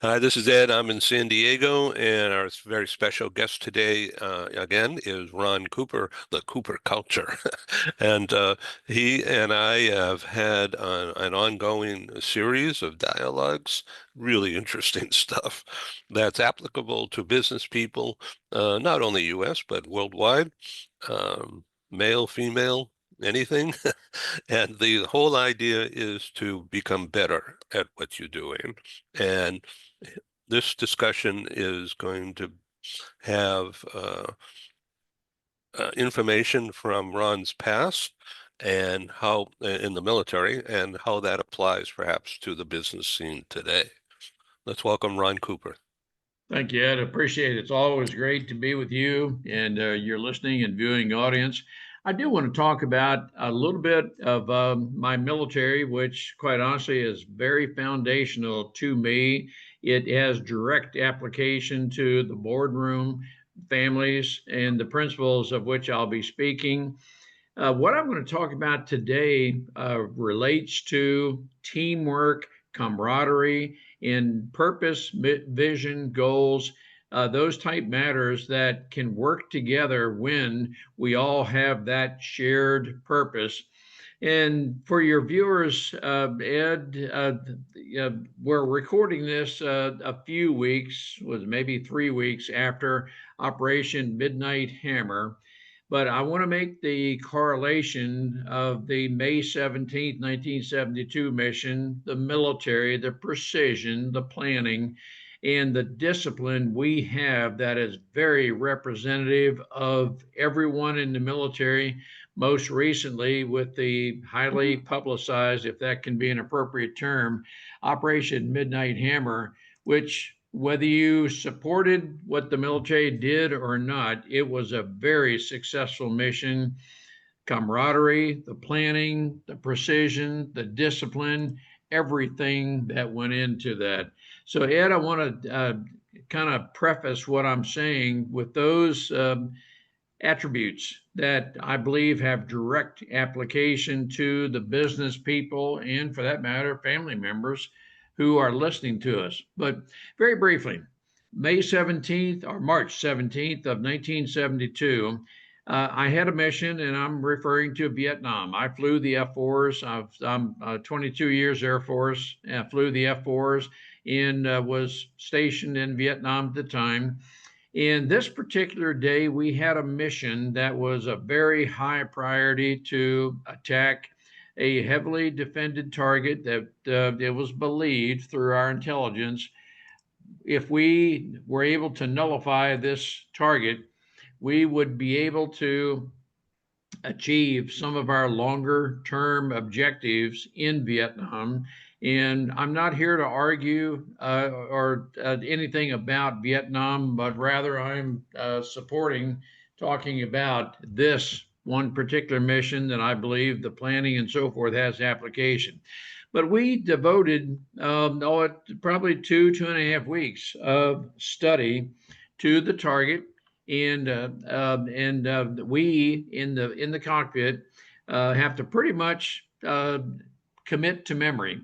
Hi, this is Ed. I'm in San Diego, and our very special guest today, again, is Ron Cooper, the Cooper Culture. And he and I have had an ongoing series of dialogues, really interesting stuff that's applicable to business people, not only US, but worldwide, male, female, anything. And the whole idea is to become better at what you're doing. And this discussion is going to have information from Ron's past and how in the military and how that applies perhaps to the business scene today. Let's welcome Ron Cooper. Thank you, Ed. Appreciate it. It's always great to be with you and your listening and viewing audience. I do want to talk about a little bit of my military, which, quite honestly, is very foundational to me. It has direct application to the boardroom, families, and the principles of which I'll be speaking. What I'm going to talk about today relates to teamwork, camaraderie, and purpose, vision, goals, those type matters that can work together when we all have that shared purpose. And for your viewers, Ed, we're recording this a few weeks, was maybe 3 weeks after Operation Midnight Hammer. But I want to make the correlation of the May 17th, 1972 mission, the military, the precision, the planning, and the discipline we have that is very representative of everyone in the military. Most recently, with the highly publicized, if that can be an appropriate term, Operation Midnight Hammer, which whether you supported what the military did or not, it was a very successful mission. Camaraderie, the planning, the precision, the discipline, everything that went into that. So, Ed, I want to kind of preface what I'm saying with those attributes that I believe have direct application to the business people and, for that matter, family members who are listening to us. But very briefly, May 17th or March 17th of 1972, I had a mission, and I'm referring to Vietnam. I flew the F-4s. I'm 22 years Air Force, flew the F-4s, and was stationed in Vietnam at the time. In this particular day, we had a mission that was a very high priority to attack a heavily defended target that it was believed through our intelligence. If we were able to nullify this target, we would be able to achieve some of our longer term objectives in Vietnam. And I'm not here to argue or anything about Vietnam, but rather I'm supporting talking about this one particular mission that I believe the planning and so forth has application. But we devoted probably 2.5 weeks of study to the target, and we in the cockpit have to pretty much commit to memory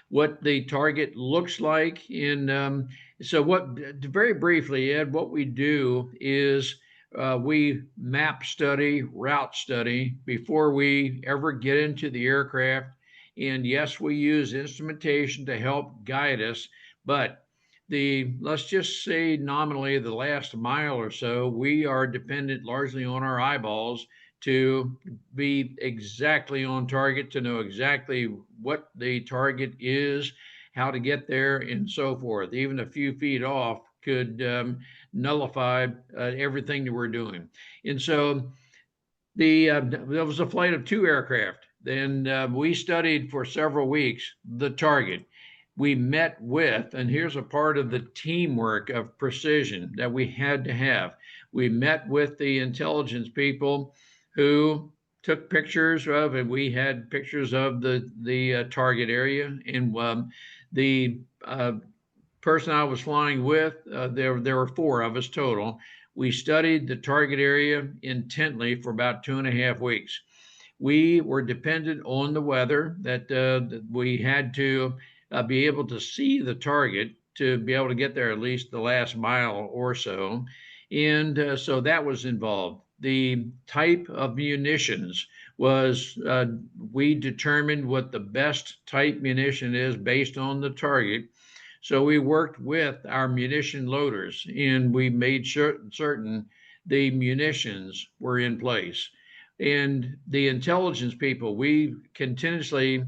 what the target looks like. In so what very briefly, Ed, what we do is we map study, route study before we ever get into the aircraft. And yes, we use instrumentation to help guide us, but let's just say nominally the last mile or so, we are dependent largely on our eyeballs to be exactly on target, to know exactly what the target is, how to get there, and so forth. Even a few feet off could nullify everything that we're doing. And so there was a flight of two aircraft. Then we studied for several weeks the target. We met with, and here's a part of the teamwork of precision that we had to have. We met with the intelligence people who took pictures of, and we had pictures of the target area. And the person I was flying with, there were four of us total. We studied the target area intently for about 2.5 weeks. We were dependent on the weather, that we had to be able to see the target to be able to get there at least the last mile or so. And so that was involved. The type of munitions was, we determined what the best type munition is based on the target. So we worked with our munition loaders and we made certain the munitions were in place. And the intelligence people, we continuously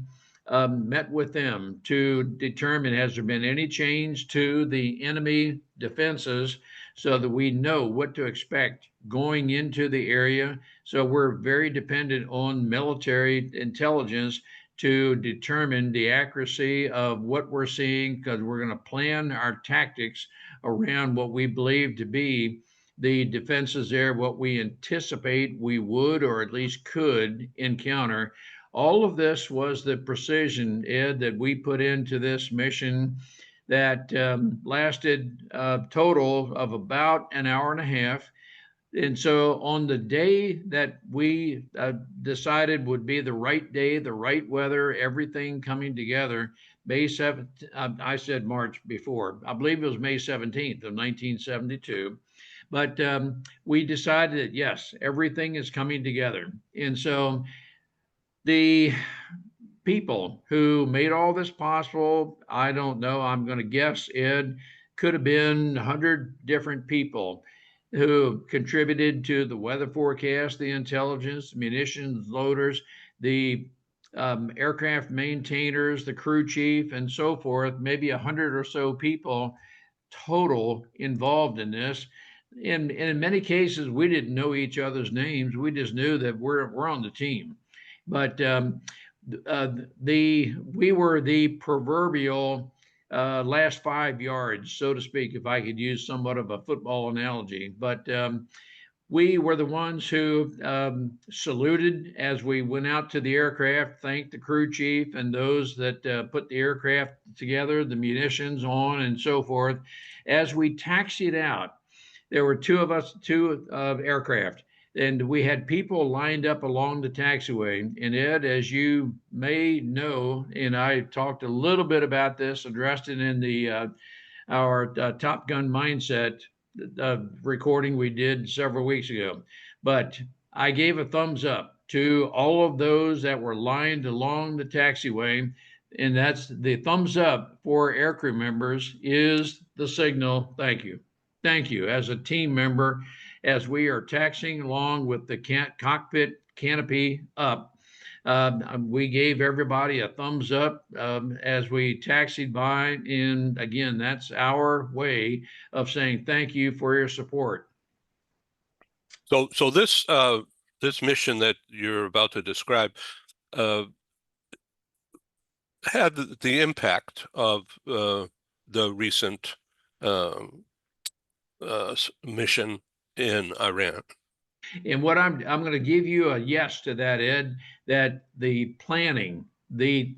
met with them to determine has there been any change to the enemy defenses so that we know what to expect going into the area. So we're very dependent on military intelligence to determine the accuracy of what we're seeing, because we're going to plan our tactics around what we believe to be the defenses there, what we anticipate we would or at least could encounter. All of this was the precision, Ed, that we put into this mission that lasted a total of about an hour and a half. And so on the day that we decided would be the right day, the right weather, everything coming together, May 7th, I said March before, I believe it was May 17th of 1972. But we decided that, yes, everything is coming together. And so the people who made all this possible, I don't know, I'm going to guess, Ed, could have been 100 different people who contributed to the weather forecast, the intelligence, munitions loaders, the aircraft maintainers, the crew chief, and so forth, maybe 100 or so people total involved in this. And in many cases, we didn't know each other's names. We just knew that we're on the team. But we were the proverbial last 5 yards, so to speak, if I could use somewhat of a football analogy. But we were the ones who saluted as we went out to the aircraft, thanked the crew chief and those that put the aircraft together, the munitions on, and so forth. As we taxied out, there were two of us, two aircraft, and we had people lined up along the taxiway. And Ed, as you may know, and I talked a little bit about this, addressed it in the our Top Gun Mindset recording we did several weeks ago. But I gave a thumbs up to all of those that were lined along the taxiway. And that's the thumbs up for aircrew members is the signal. Thank you. Thank you. As a team member, as we are taxiing along with the cockpit canopy up, we gave everybody a thumbs up as we taxied by. And again, that's our way of saying thank you for your support. So this mission that you're about to describe had the impact of the recent mission in Iran. And what I'm going to give you a yes to that, Ed, that the planning, the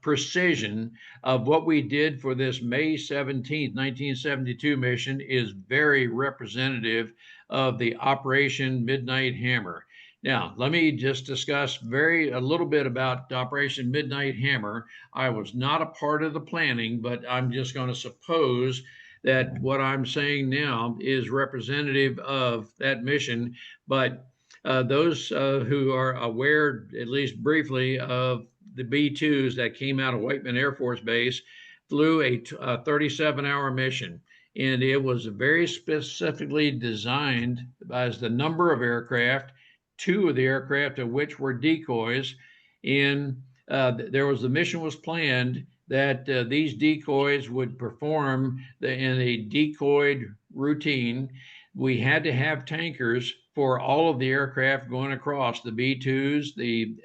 precision of what we did for this May 17th, 1972 mission is very representative of the Operation Midnight Hammer. Now, let me just discuss a little bit about Operation Midnight Hammer. I was not a part of the planning, but I'm just going to suppose that what I'm saying now is representative of that mission. But those who are aware, at least briefly, of the B-2s that came out of Whiteman Air Force Base flew a 37-hour mission. And it was very specifically designed as the number of aircraft, 2 of the aircraft of which were decoys. And the mission was planned that these decoys would perform in a decoyed routine. We had to have tankers for all of the aircraft going across, the B-2s, the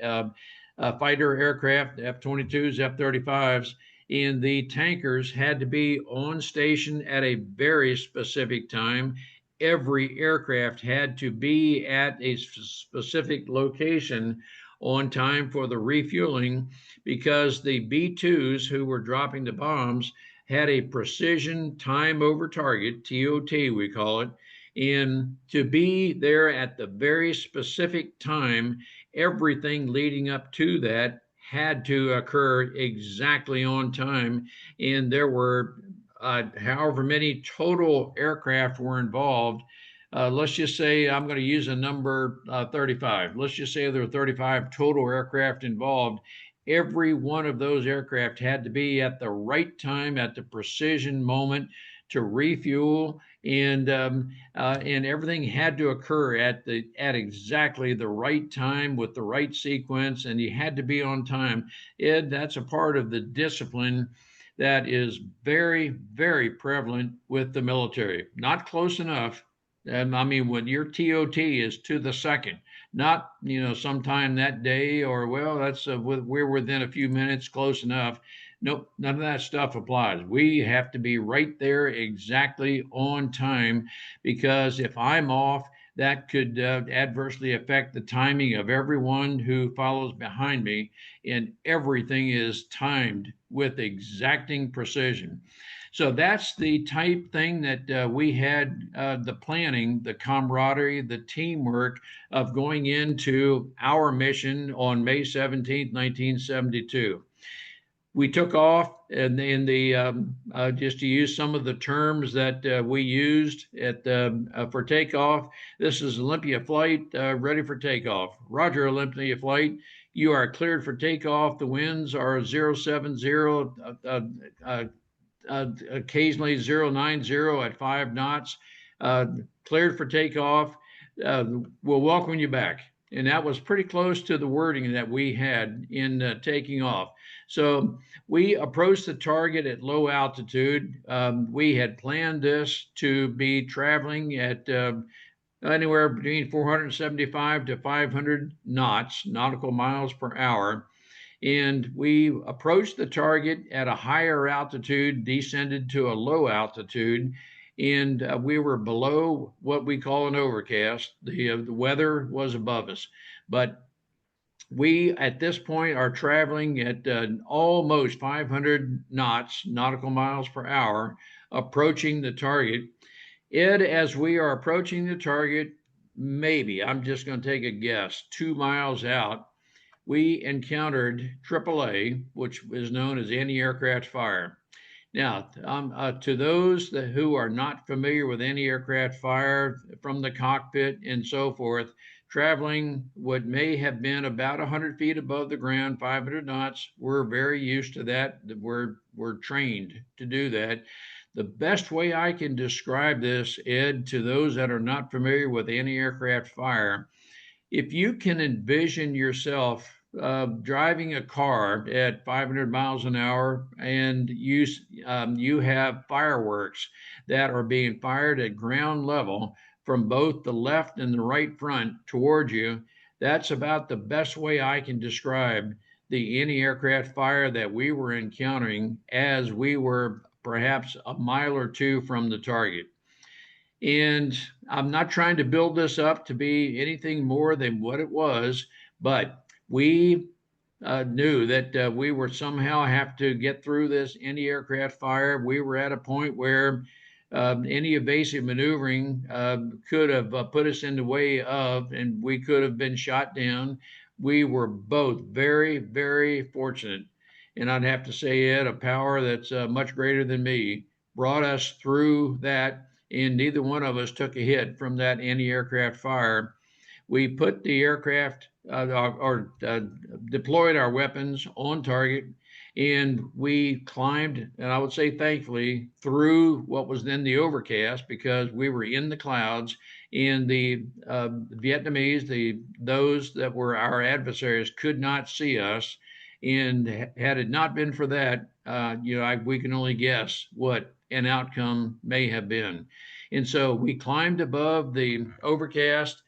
fighter aircraft, F-22s, F-35s, and the tankers had to be on station at a very specific time. Every aircraft had to be at a specific location on time for the refueling, because the B-2s who were dropping the bombs had a precision time over target, TOT we call it, and to be there at the very specific time, everything leading up to that had to occur exactly on time. And there were however many total aircraft were involved. Let's just say I'm going to use a number 35. Let's just say there were 35 total aircraft involved. Every one of those aircraft had to be at the right time, at the precision moment to refuel, and everything had to occur at exactly the right time with the right sequence, and you had to be on time. Ed, that's a part of the discipline that is very, very prevalent with the military. Not close enough. I mean, when your TOT is to the second, not sometime that day, or well, that's we're within a few minutes, close enough. Nope, none of that stuff applies. We have to be right there exactly on time, because if I'm off, that could adversely affect the timing of everyone who follows behind me, and everything is timed with exacting precision. So that's the type thing that we had, the planning, the camaraderie, the teamwork of going into our mission on May 17th, 1972. We took off, and in the just to use some of the terms that we used for takeoff. This is Olympia flight, ready for takeoff. Roger, Olympia flight. You are cleared for takeoff. The winds are 070, occasionally 090 at 5 knots. Cleared for takeoff. We'll welcome you back. And that was pretty close to the wording that we had in taking off. So we approached the target at low altitude. We had planned this to be traveling at anywhere between 475 to 500 knots, nautical miles per hour. And we approached the target at a higher altitude, descended to a low altitude, and we were below what we call an overcast. The weather was above us, but we at this point are traveling at almost 500 knots, nautical miles per hour, approaching the target. Ed, as we are approaching the target, maybe, I'm just going to take a guess, 2 miles out, we encountered AAA, which is known as anti-aircraft fire. Now, to those who are not familiar with anti-aircraft fire from the cockpit and so forth, traveling what may have been about 100 feet above the ground, 500 knots, we're very used to that. We're trained to do that. The best way I can describe this, Ed, to those that are not familiar with anti-aircraft fire, if you can envision yourself driving a car at 500 miles an hour, and you have fireworks that are being fired at ground level from both the left and the right front toward you, that's about the best way I can describe the anti-aircraft fire that we were encountering as we were perhaps a mile or two from the target. And I'm not trying to build this up to be anything more than what it was, but we knew that we were somehow have to get through this anti-aircraft fire. We were at a point where any evasive maneuvering could have put us in the way of, and we could have been shot down. We were both very, very fortunate. And I'd have to say, Ed, a power that's much greater than me brought us through that, and neither one of us took a hit from that anti-aircraft fire. We put the aircraft or deployed our weapons on target, and we climbed, and I would say thankfully, through what was then the overcast, because we were in the clouds, and the Vietnamese, those that were our adversaries, could not see us. And had it not been for that, we can only guess what an outcome may have been. And so we climbed above the overcast,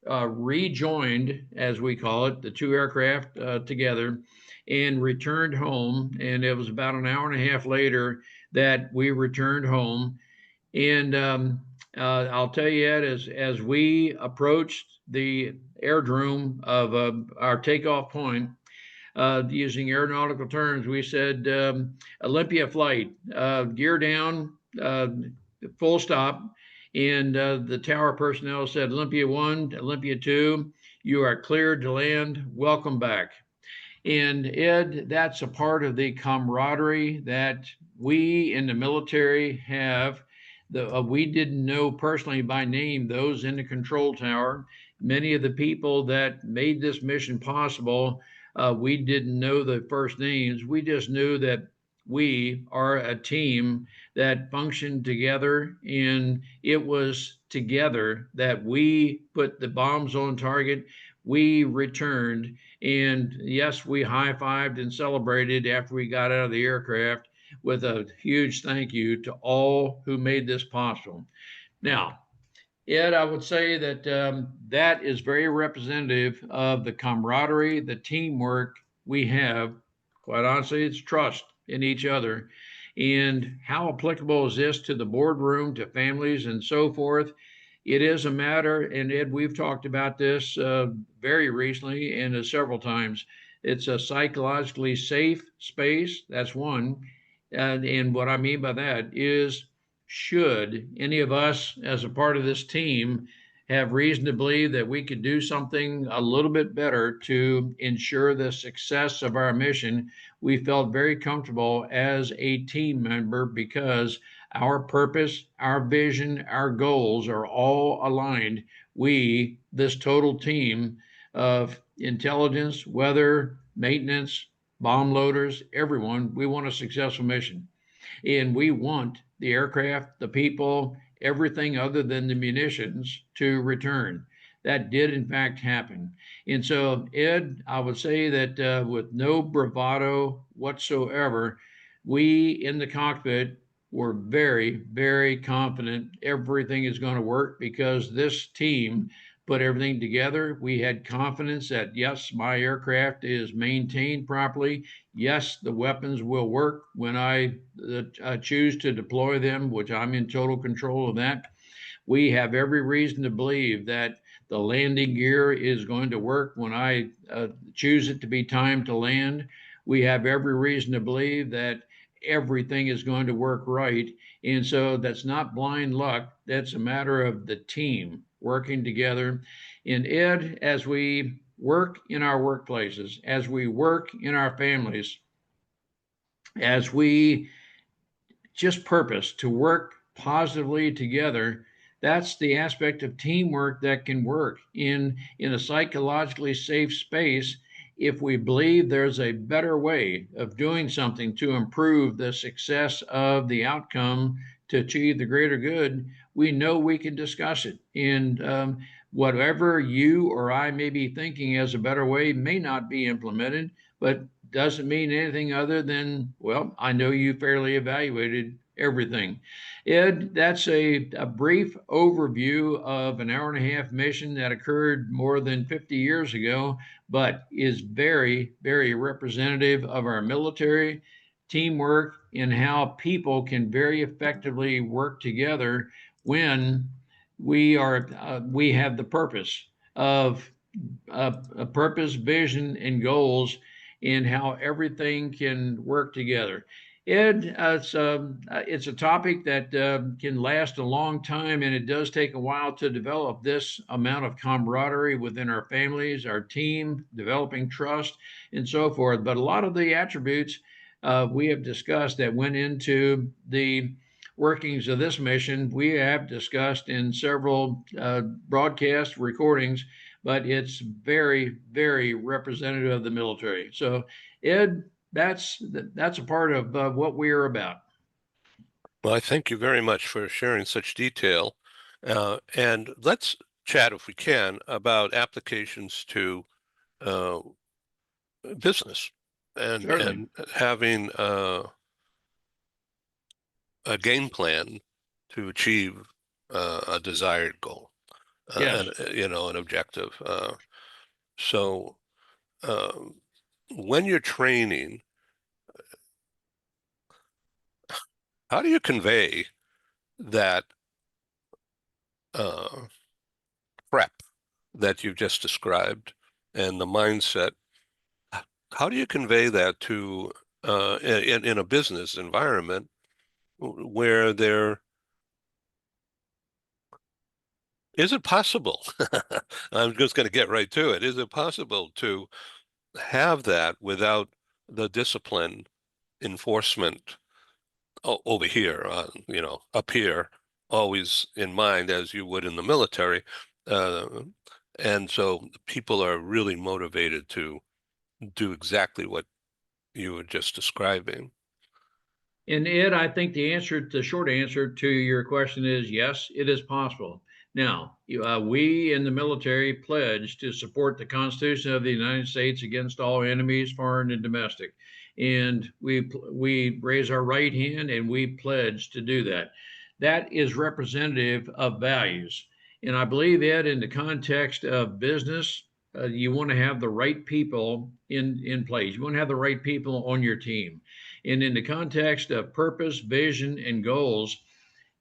rejoined, as we call it, the two aircraft together, and returned home. And it was about an hour and a half later that we returned home. And I'll tell you, Ed, as we approached the airdrome of our takeoff point, using aeronautical terms, we said, Olympia flight, gear down, full stop. And the tower personnel said, Olympia 1, Olympia 2, you are cleared to land. Welcome back. And Ed, that's a part of the camaraderie that we in the military have we didn't know personally by name those in the control tower. Many of the people that made this mission possible, we didn't know the first names. We just knew that we are a team that functioned together, and it was together that we put the bombs on target. We returned, and yes, we high-fived and celebrated after we got out of the aircraft with a huge thank you to all who made this possible. Now, Ed, I would say that that is very representative of the camaraderie, the teamwork we have. Quite honestly, it's trust in each other. And how applicable is this to the boardroom, to families, and so forth? It is a matter, and Ed, we've talked about this very recently and several times. It's a psychologically safe space. That's one. And what I mean by that is, should any of us, as a part of this team, have reason to believe that we could do something a little bit better to ensure the success of our mission, we felt very comfortable as a team member because our purpose, our vision, our goals are all aligned. We, this total team of intelligence, weather, maintenance, bomb loaders, everyone, we want a successful mission. And we want the aircraft, the people, everything other than the munitions to return. That did, in fact, happen. And so, Ed, I would say that with no bravado whatsoever, we in the cockpit were very, very confident everything is going to work because this team put everything together. We had confidence that, yes, my aircraft is maintained properly. Yes, the weapons will work when I choose to deploy them, which I'm in total control of that. We have every reason to believe that the landing gear is going to work when I choose it to be time to land. We have every reason to believe that everything is going to work right. And so that's not blind luck. That's a matter of the team working together. And Ed, as we work in our workplaces, as we work in our families, as we just purpose to work positively together, that's the aspect of teamwork that can work in a psychologically safe space. If we believe there's a better way of doing something to improve the success of the outcome to achieve the greater good, we know we can discuss it. And whatever you or I may be thinking as a better way may not be implemented, but doesn't mean anything other than, well, I know you fairly evaluated everything. Ed, that's a brief overview of an hour and a half mission that occurred more than 50 years ago, but is very, very representative of our military teamwork and how people can very effectively work together when we have the purpose of a purpose, vision, and goals in how everything can work together. Ed, it's a topic that can last a long time, and it does take a while to develop this amount of camaraderie within our families, our team, developing trust, and so forth. But a lot of the attributes we have discussed that went into the workings of this mission, we have discussed in several broadcast recordings, but it's very, very representative of the military. So, Ed, that's a part of what we're about. Well, I thank you very much for sharing such detail. And let's chat, if we can, about applications to uh, business Certainly. and having a game plan to achieve a desired goal Yes. and an objective. So uh, when you're training, how do you convey that uh, prep that you've just described and the mindset? How do you convey that to in a business environment where there is it possible? I'm just going to get right to it. Is it possible to have that without the discipline, enforcement, over here, up here, always in mind as you would in the military. Uh, and so people are really motivated to do exactly what you were just describing. And Ed, I think the short answer to your question is yes, it is possible. Now, we in the military pledge to support the Constitution of the United States against all enemies, foreign and domestic. And we raise our right hand and we pledge to do that. That is representative of values. And I believe, Ed, in the context of business, you want to have the right people in place. You want to have the right people on your team. And in the context of purpose, vision, and goals,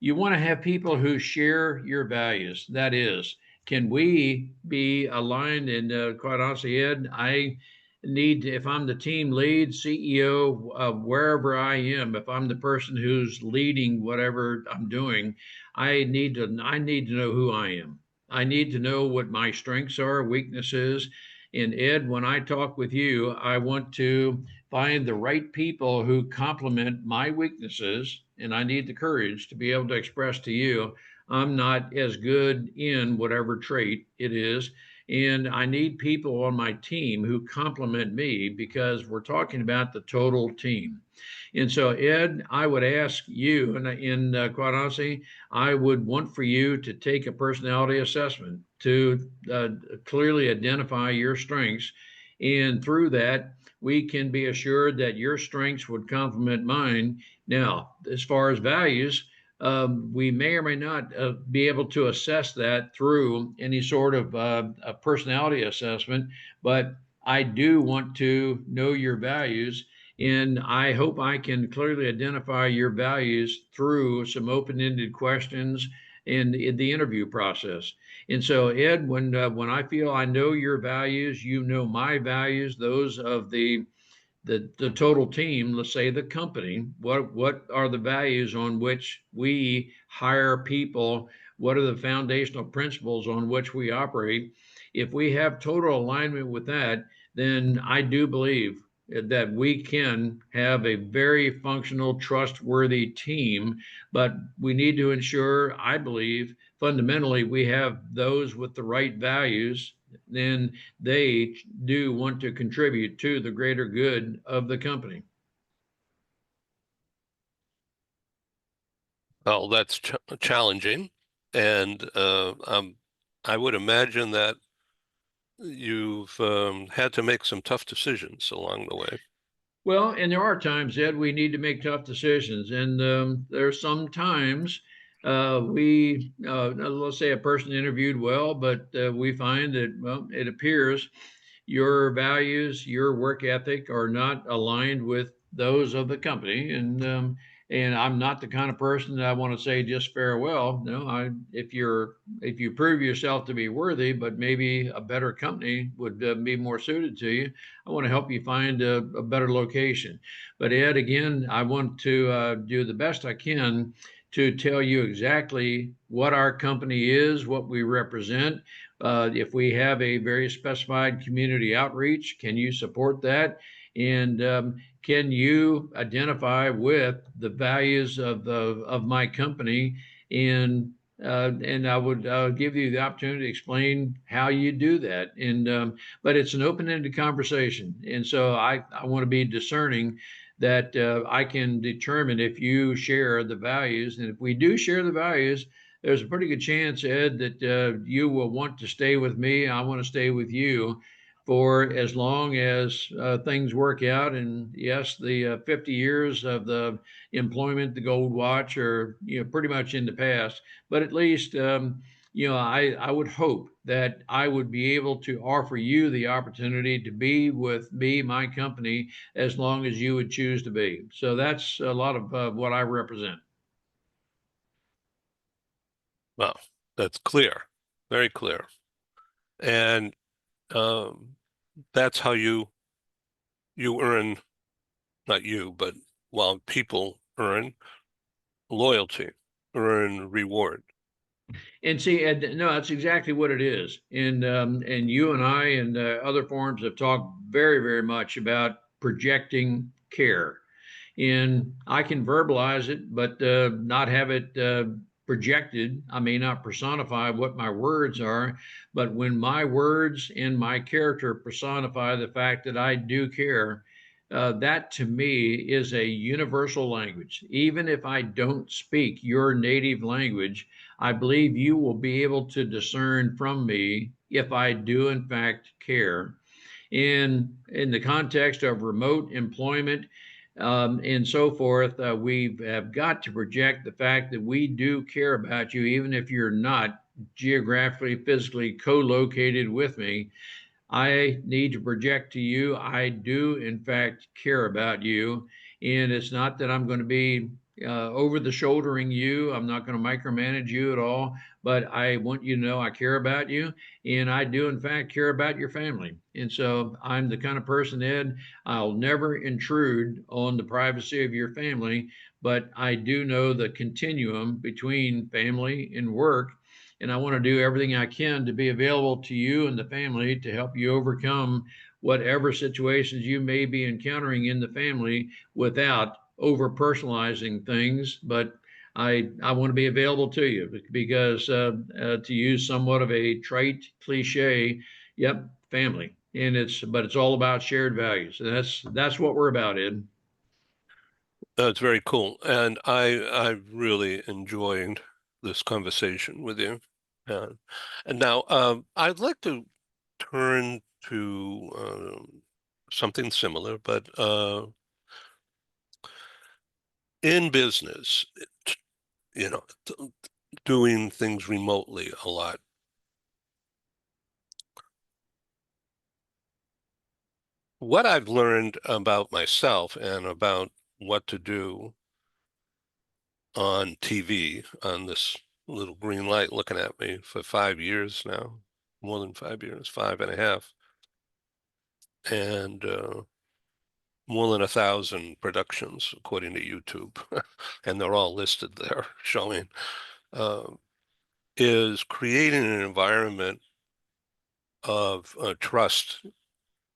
you want to have people who share your values. That is, can we be aligned? And quite honestly, Ed, I need to, if I'm the team lead, CEO, wherever I am, if I'm the person who's leading whatever I'm doing, I need to know who I am. I need to know what my strengths are, weaknesses. And Ed, when I talk with you, I want to find the right people who complement my weaknesses. And I need the courage to be able to express to you, I'm not as good in whatever trait it is. And I need people on my team who complement me because we're talking about the total team. And so, Ed, I would ask you, and quite honestly, I would want for you to take a personality assessment to clearly identify your strengths. And through that, we can be assured that your strengths would complement mine. Now, as far as values, we may or may not be able to assess that through any sort of a personality assessment, but I do want to know your values. And I hope I can clearly identify your values through some open ended questions in the interview process. And so, Ed, when I feel I know your values, you know my values, those of the total team, let's say the company, what are the values on which we hire people? What are the foundational principles on which we operate? If we have total alignment with that, then I do believe that we can have a very functional, trustworthy team. But we need to ensure, I believe, fundamentally, we have those with the right values. Then they do want to contribute to the greater good of the company. Well, that's challenging, and I would imagine that you've had to make some tough decisions along the way. Well, and there are times, Ed, we need to make tough decisions. And there are some times let's say a person interviewed well, but we find that, well, it appears your values, your work ethic are not aligned with those of the company. And I'm not the kind of person that I want to say just farewell. No, if you prove yourself to be worthy, but maybe a better company would be more suited to you, I want to help you find a better location. But Ed, again, I want to do the best I can to tell you exactly what our company is, what we represent. If we have a very specified community outreach, can you support that? And can you identify with the values of my company? And I would give you the opportunity to explain how you do that. And but it's an open-ended conversation, and so I want to be discerning that I can determine if you share the values, and if we do share the values, there's a pretty good chance, Ed, that you will want to stay with me. I want to stay with you for as long as things work out. And yes, the 50 years of the employment, the gold watch, are pretty much in the past. But at least I would hope that I would be able to offer you the opportunity to be with me, my company, as long as you would choose to be. So that's a lot of what I represent. Well, that's clear, very clear. And um, that's how you earn, not you, but well, people earn loyalty, earn reward. And see, Ed, no, that's exactly what it is. And you and I and other forums have talked very, very much about projecting care. And I can verbalize it, but not have it projected. I may not personify what my words are, but when my words and my character personify the fact that I do care, that to me is a universal language. Even if I don't speak your native language, I believe you will be able to discern from me if I do, in fact, care. In the context of remote employment and so forth, we have got to project the fact that we do care about you, even if you're not geographically, physically co-located with me. I need to project to you, I do in fact care about you. And it's not that I'm going to be over the shouldering you. I'm not going to micromanage you at all, but I want you to know I care about you. And I do in fact care about your family. And so I'm the kind of person, Ed, I'll never intrude on the privacy of your family, but I do know the continuum between family and work, and I want to do everything I can to be available to you and the family to help you overcome whatever situations you may be encountering in the family without over personalizing things. But I want to be available to you because to use somewhat of a trite cliche, yep, family. And it's all about shared values. And that's what we're about, Ed. It's very cool, and I really enjoyed this conversation with you. Uh, and now I'd like to turn to something similar, but in business, you know, doing things remotely a lot. What I've learned about myself and about what to do on TV, on this little green light looking at me for 5 years now, more than 5 years, 5.5, and more than 1,000 productions according to YouTube, and they're all listed there showing, uh, is creating an environment of trust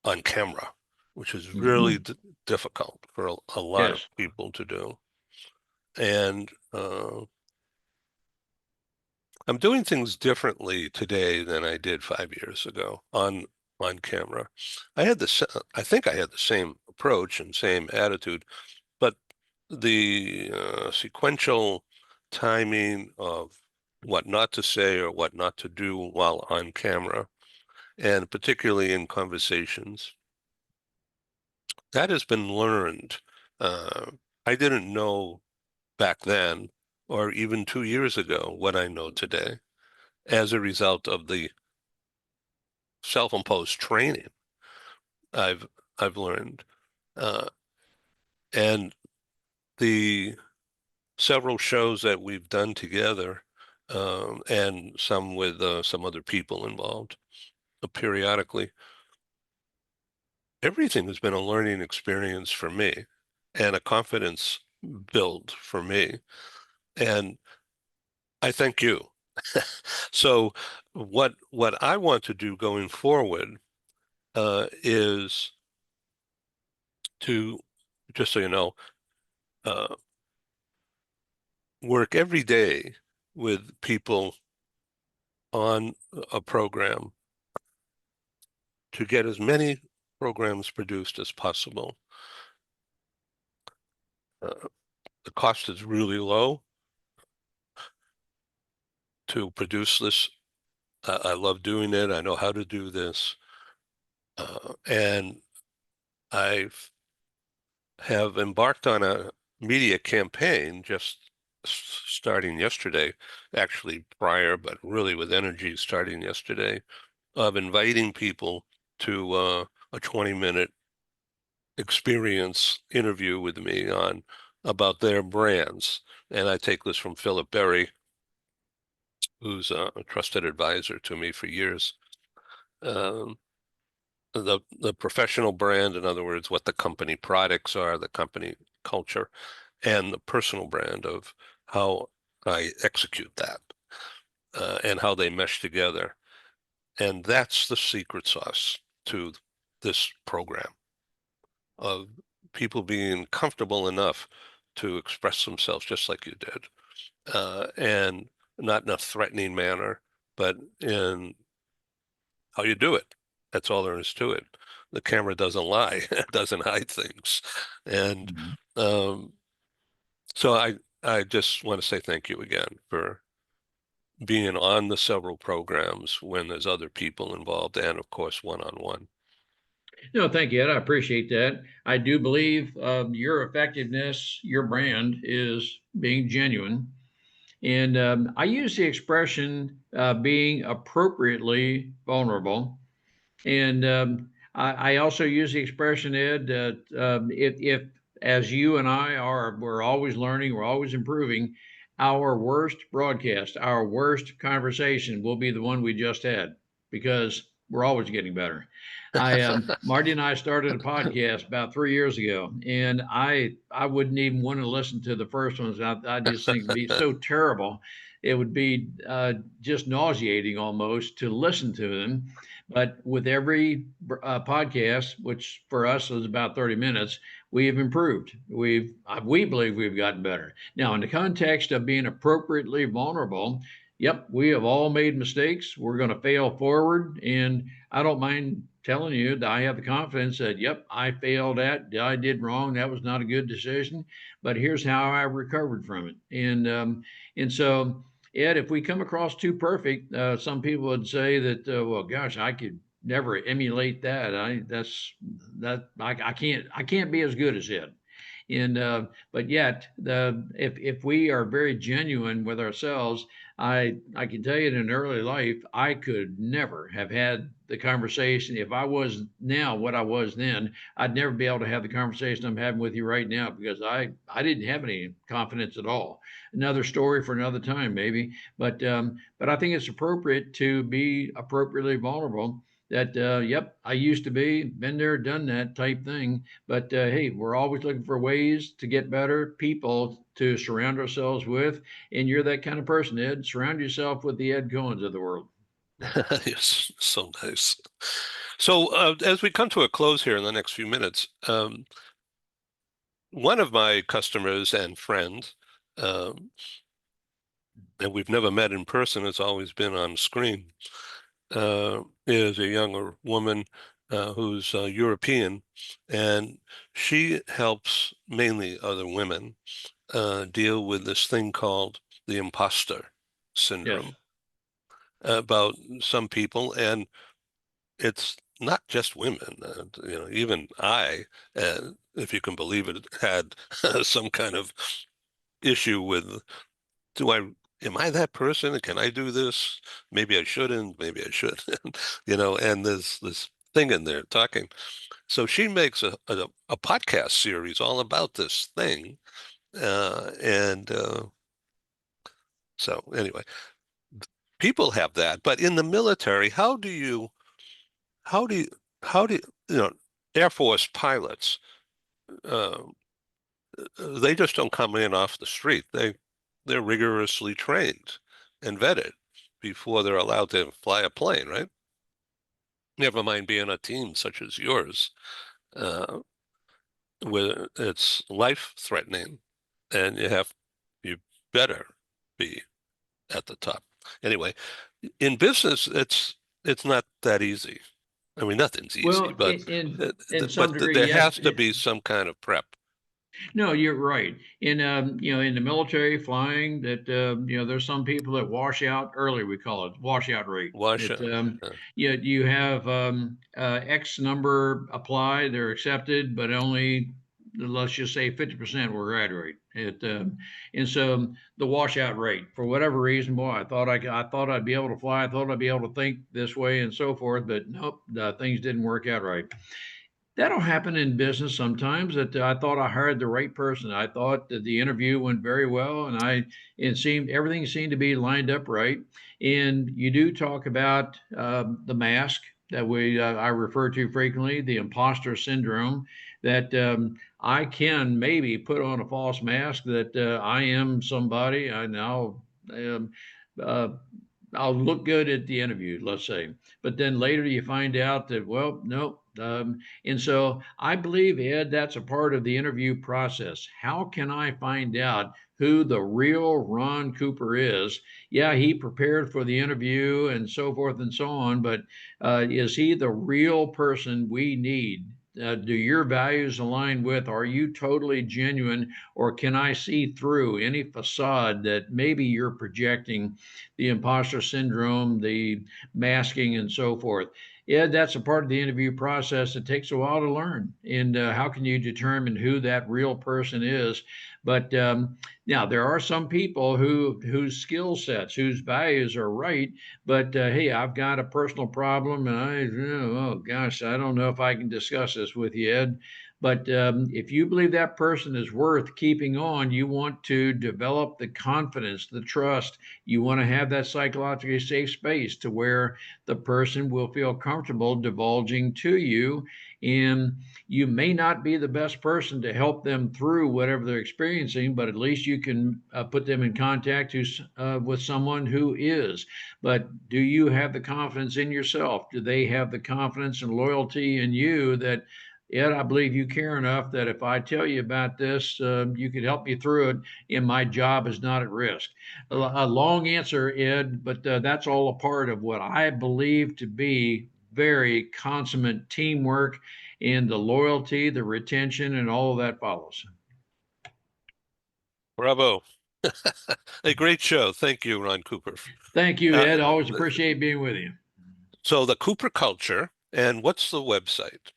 on camera, which is really Mhm. difficult for a lot of Yes. people to do. And I'm doing things differently today than I did 5 years ago on camera. I think I had the same approach and same attitude, but the sequential timing of what not to say or what not to do while on camera, and particularly in conversations, that has been learned. Uh, I didn't know back then, or even 2 years ago, what I know today as a result of the self-imposed training I've I've learned, uh, and the several shows that we've done together, and some with some other people involved periodically. Everything has been a learning experience for me and a confidence build for me. And I thank you. So what I want to do going forward is to, just so you know, uh, work every day with people on a program to get as many programs produced as possible. Uh, the cost is really low to produce this. I love doing it. I know how to do this. And I have embarked on a media campaign just starting yesterday, actually prior, but really with energy starting yesterday, of inviting people to a 20-minute experience interview with me on about their brands. And I take this from Philip Berry, who's a trusted advisor to me for years. Um, the professional brand, in other words, what the company products are, the company culture, and the personal brand of how I execute that, and how they mesh together. And that's the secret sauce to this program of people being comfortable enough to express themselves just like you did, and not in a threatening manner, but in how you do it. That's all there is to it. The camera doesn't lie, it doesn't hide things. And Mhm. um, so I just want to say thank you again for being on the several programs when there's other people involved, and of course, one-on-one. No, thank you, Ed. I appreciate that. I do believe your effectiveness, your brand is being genuine. And I use the expression being appropriately vulnerable. And I also use the expression, Ed, that if, as you and I are, we're always learning, we're always improving, our worst broadcast, our worst conversation will be the one we just had because we're always getting better. Marty and I started a podcast about 3 years ago, and I wouldn't even want to listen to the first ones. I just think it'd be so terrible. It would be just nauseating almost to listen to them. But with every podcast, which for us is about 30 minutes, we have improved. We believe we've gotten better. Now, in the context of being appropriately vulnerable, yep, we have all made mistakes. We're going to fail forward, and I don't mind telling you that I have the confidence that, yep, I failed at, I did wrong. That was not a good decision, but here's how I recovered from it. And so Ed, if we come across too perfect, some people would say that, well, gosh, I could never emulate that. I can't be as good as Ed. And but yet, if we are very genuine with ourselves, I can tell you in an early life, I could never have had the conversation. If I was now what I was then, I'd never be able to have the conversation I'm having with you right now because I didn't have any confidence at all. Another story for another time, maybe. But I think it's appropriate to be appropriately vulnerable. That yep, I used to be, been there, done that type thing. But hey, we're always looking for ways to get better, people to surround ourselves with. And you're that kind of person, Ed. Surround yourself with the Ed Cohens of the world. Yes, so nice. So as we come to a close here in the next few minutes, one of my customers and friends, um, and we've never met in person, it's always been on screen, is a younger woman who's European, and she helps mainly other women deal with this thing called the imposter Yes. syndrome about some people, and it's not just women. Even I, if you can believe it, had some kind of issue with, do I, am I that person? Can I do this? Maybe I shouldn't, maybe I should, and there's this thing in there talking. So she makes a podcast series all about this thing. And so anyway, people have that. But in the military, how do you, how do you, you know, Air Force pilots, uh, they just don't come in off the street. They're rigorously trained and vetted before they're allowed to fly a plane, right? Never mind being a team such as yours, uh, where it's life-threatening, and you better be at the top. Anyway, in business, it's not that easy. I mean, nothing's easy, Well, but in some degree, there yes. has to be some kind of prep. No, you're right. In the military flying, that there's some people that wash out early. We call it washout rate. Wash That out. you have X number apply, they're accepted, but only let's just say 50% will graduate. And so the washout rate, for whatever reason, boy, I thought I'd be able to fly. I thought I'd be able to think this way and so forth, but nope, things didn't work out right. That'll happen in business sometimes that I thought I hired the right person. I thought that the interview went very well and everything seemed to be lined up right. And you do talk about the mask that I refer to frequently, the imposter syndrome, that I can maybe put on a false mask that I am somebody. Um, uh, I'll look good at the interview, let's say. But then later you find out that, well, no, And so I believe, Ed, that's a part of the interview process. How can I find out who the real Ron Cooper is? Yeah, he prepared for the interview and so forth and so on, but is he the real person we need? Do your values align with? Are you totally genuine, or can I see through any facade that maybe you're projecting, the imposter syndrome, the masking, and so forth? Yeah, that's a part of the interview process. It takes a while to learn. And how can you determine who that real person is? But now there are some people whose skill sets, whose values are right. But hey, I've got a personal problem, and oh gosh, I don't know if I can discuss this with you, Ed. But if you believe that person is worth keeping on, you want to develop the confidence, the trust. You want to have that psychologically safe space to where the person will feel comfortable divulging to you. And you may not be the best person to help them through whatever they're experiencing, but at least you can put them in contact with someone who is. But do you have the confidence in yourself? Do they have the confidence and loyalty in you that, Ed, I believe you care enough that if I tell you about this, you could help me through it, and my job is not at risk? A long answer, Ed, but that's all a part of what I believe to be very consummate teamwork, and the loyalty, the retention, and all of that follows. Bravo. A great show. Thank you, Ron Cooper. Thank you, Uh, Ed. Always appreciate being with you. so the Cooper culture, and what's the website?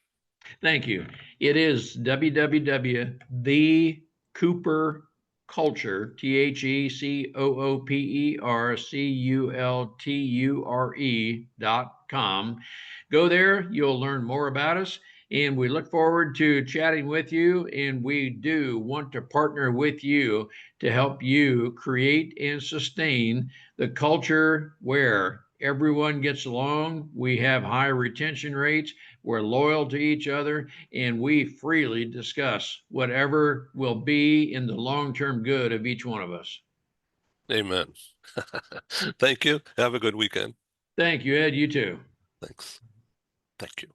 Thank you. It is www.thecooperculture, TheCooperCulture.com. Go there, you'll learn more about us, and we look forward to chatting with you. And we do want to partner with you to help you create and sustain the culture where everyone gets along. We have high retention rates. We're loyal to each other, and we freely discuss whatever will be in the long-term good of each one of us. Amen. Thank you. Have a good weekend. Thank you, Ed. You too. Thanks. Thank you.